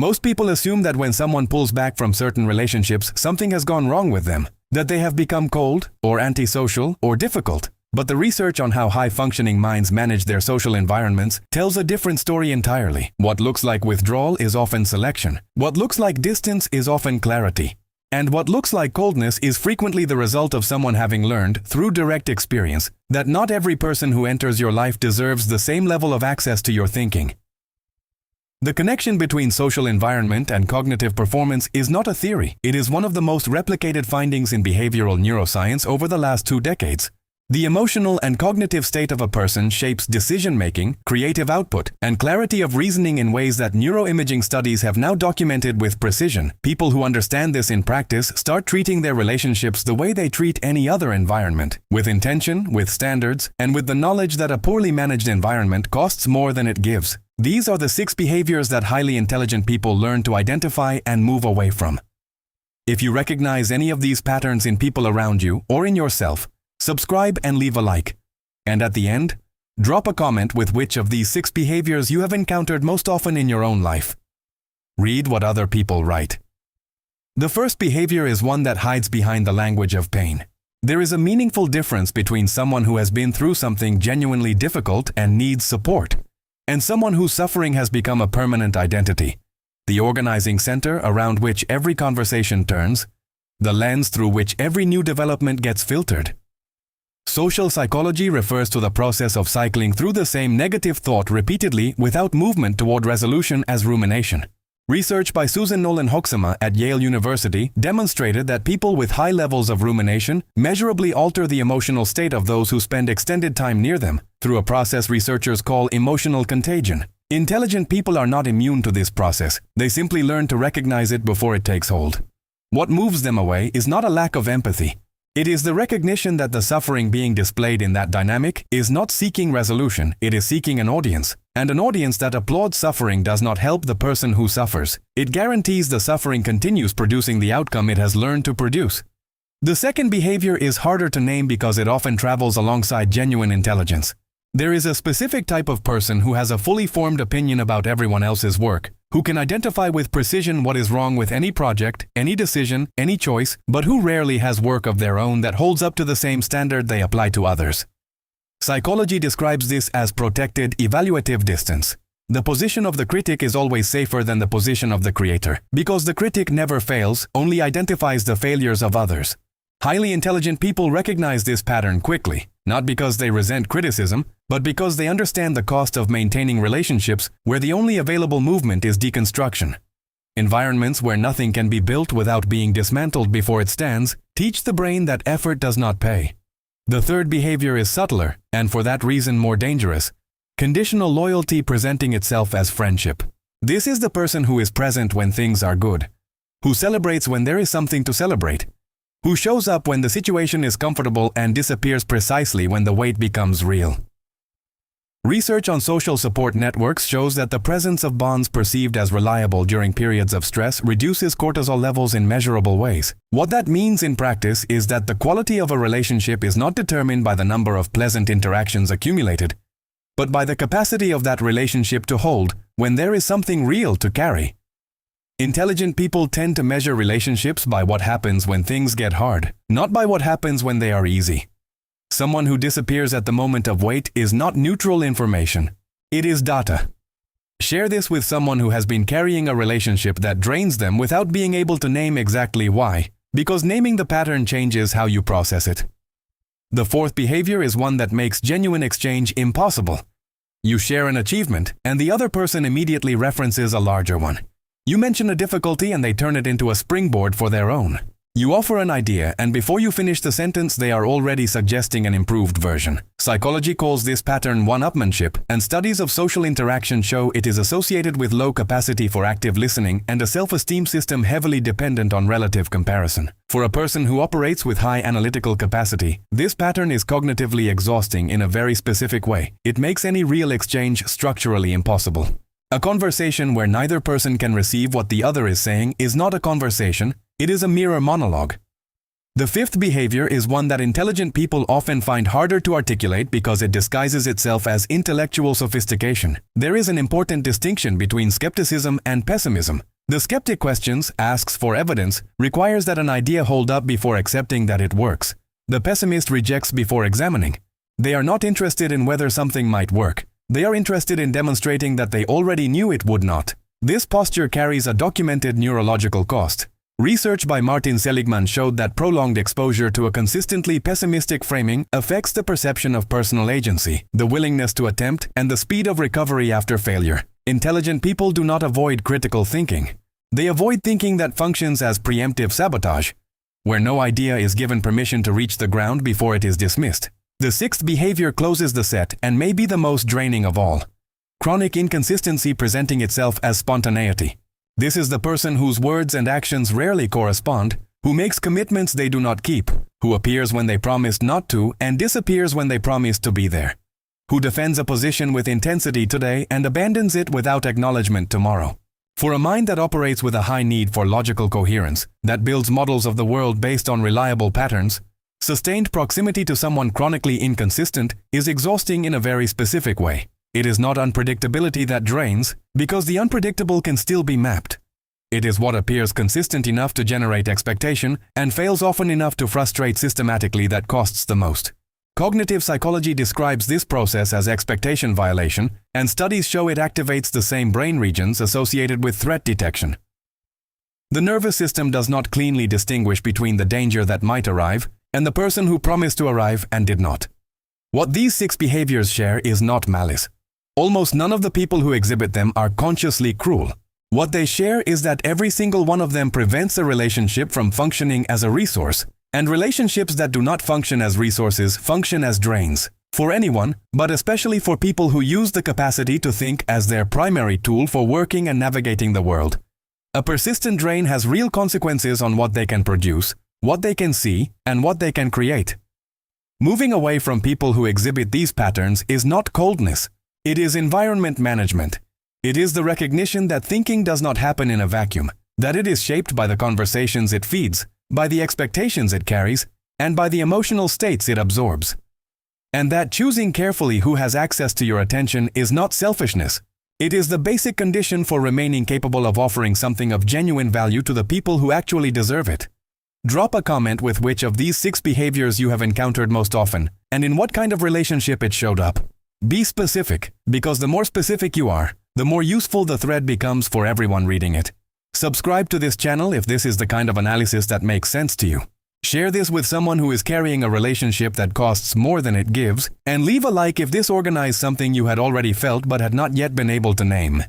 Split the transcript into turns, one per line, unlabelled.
Most people assume that when someone pulls back from certain relationships, something has gone wrong with them, that they have become cold, or antisocial, or difficult. But the research on how high-functioning minds manage their social environments tells a different story entirely. What looks like withdrawal is often selection. What looks like distance is often clarity. And what looks like coldness is frequently the result of someone having learned, through direct experience, that not every person who enters your life deserves the same level of access to your thinking. The connection between social environment and cognitive performance is not a theory. It is one of the most replicated findings in behavioral neuroscience over the last 2 decades. The emotional and cognitive state of a person shapes decision-making, creative output, and clarity of reasoning in ways that neuroimaging studies have now documented with precision. People who understand this in practice start treating their relationships the way they treat any other environment, with intention, with standards, and with the knowledge that a poorly managed environment costs more than it gives. These are the 6 behaviors that highly intelligent people learn to identify and move away from. If you recognize any of these patterns in people around you or in yourself, subscribe and leave a like. And at the end, drop a comment with which of these 6 behaviors you have encountered most often in your own life. Read what other people write. The first behavior is one that hides behind the language of pain. There is a meaningful difference between someone who has been through something genuinely difficult and needs support, and someone whose suffering has become a permanent identity, the organizing center around which every conversation turns, the lens through which every new development gets filtered. Social psychology refers to the process of cycling through the same negative thought repeatedly without movement toward resolution as rumination. Research by Susan Nolan-Hoeksema at Yale University demonstrated that people with high levels of rumination measurably alter the emotional state of those who spend extended time near them, through a process researchers call emotional contagion. Intelligent people are not immune to this process. They simply learn to recognize it before it takes hold. What moves them away is not a lack of empathy. It is the recognition that the suffering being displayed in that dynamic is not seeking resolution, it is seeking an audience. And an audience that applauds suffering does not help the person who suffers. It guarantees the suffering continues producing the outcome it has learned to produce. The second behavior is harder to name because it often travels alongside genuine intelligence. There is a specific type of person who has a fully formed opinion about everyone else's work, who can identify with precision what is wrong with any project, any decision, any choice, but who rarely has work of their own that holds up to the same standard they apply to others. Psychology describes this as protected evaluative distance. The position of the critic is always safer than the position of the creator, because the critic never fails, only identifies the failures of others. Highly intelligent people recognize this pattern quickly, not because they resent criticism, but because they understand the cost of maintaining relationships where the only available movement is deconstruction. Environments where nothing can be built without being dismantled before it stands teach the brain that effort does not pay. The third behavior is subtler, and for that reason more dangerous. Conditional loyalty presenting itself as friendship. This is the person who is present when things are good, who celebrates when there is something to celebrate, who shows up when the situation is comfortable and disappears precisely when the weight becomes real. Research on social support networks shows that the presence of bonds perceived as reliable during periods of stress reduces cortisol levels in measurable ways. What that means in practice is that the quality of a relationship is not determined by the number of pleasant interactions accumulated, but by the capacity of that relationship to hold when there is something real to carry. Intelligent people tend to measure relationships by what happens when things get hard, not by what happens when they are easy. Someone who disappears at the moment of weight is not neutral information. It is data. Share this with someone who has been carrying a relationship that drains them without being able to name exactly why, because naming the pattern changes how you process it. The fourth behavior is one that makes genuine exchange impossible. You share an achievement, and the other person immediately references a larger one. You mention a difficulty and they turn it into a springboard for their own. You offer an idea, and before you finish the sentence, they are already suggesting an improved version. Psychology calls this pattern one-upmanship, and studies of social interaction show it is associated with low capacity for active listening and a self-esteem system heavily dependent on relative comparison. For a person who operates with high analytical capacity, this pattern is cognitively exhausting in a very specific way. It makes any real exchange structurally impossible. A conversation where neither person can receive what the other is saying is not a conversation, it is a mirror monologue. The fifth behavior is one that intelligent people often find harder to articulate because it disguises itself as intellectual sophistication. There is an important distinction between skepticism and pessimism. The skeptic questions, asks for evidence, requires that an idea hold up before accepting that it works. The pessimist rejects before examining. They are not interested in whether something might work. They are interested in demonstrating that they already knew it would not. This posture carries a documented neurological cost. Research by Martin Seligman showed that prolonged exposure to a consistently pessimistic framing affects the perception of personal agency, the willingness to attempt, and the speed of recovery after failure. Intelligent people do not avoid critical thinking. They avoid thinking that functions as preemptive sabotage, where no idea is given permission to reach the ground before it is dismissed. The sixth behavior closes the set and may be the most draining of all. Chronic inconsistency presenting itself as spontaneity. This is the person whose words and actions rarely correspond, who makes commitments they do not keep, who appears when they promised not to and disappears when they promised to be there, who defends a position with intensity today and abandons it without acknowledgement tomorrow. For a mind that operates with a high need for logical coherence, that builds models of the world based on reliable patterns, sustained proximity to someone chronically inconsistent is exhausting in a very specific way. It is not unpredictability that drains, because the unpredictable can still be mapped. It is what appears consistent enough to generate expectation and fails often enough to frustrate systematically that costs the most. Cognitive psychology describes this process as expectation violation, and studies show it activates the same brain regions associated with threat detection. The nervous system does not cleanly distinguish between the danger that might arrive and the person who promised to arrive and did not. What these six behaviors share is not malice. Almost none of the people who exhibit them are consciously cruel. What they share is that every single one of them prevents a relationship from functioning as a resource, and relationships that do not function as resources function as drains. For anyone, but especially for people who use the capacity to think as their primary tool for working and navigating the world. A persistent drain has real consequences on what they can produce, what they can see, and what they can create. Moving away from people who exhibit these patterns is not coldness. It is environment management. It is the recognition that thinking does not happen in a vacuum, that it is shaped by the conversations it feeds, by the expectations it carries, and by the emotional states it absorbs. And that choosing carefully who has access to your attention is not selfishness. It is the basic condition for remaining capable of offering something of genuine value to the people who actually deserve it. Drop a comment with which of these six behaviors you have encountered most often, and in what kind of relationship it showed up. Be specific, because the more specific you are, the more useful the thread becomes for everyone reading it. Subscribe to this channel if this is the kind of analysis that makes sense to you. Share this with someone who is carrying a relationship that costs more than it gives, and leave a like if this organized something you had already felt but had not yet been able to name.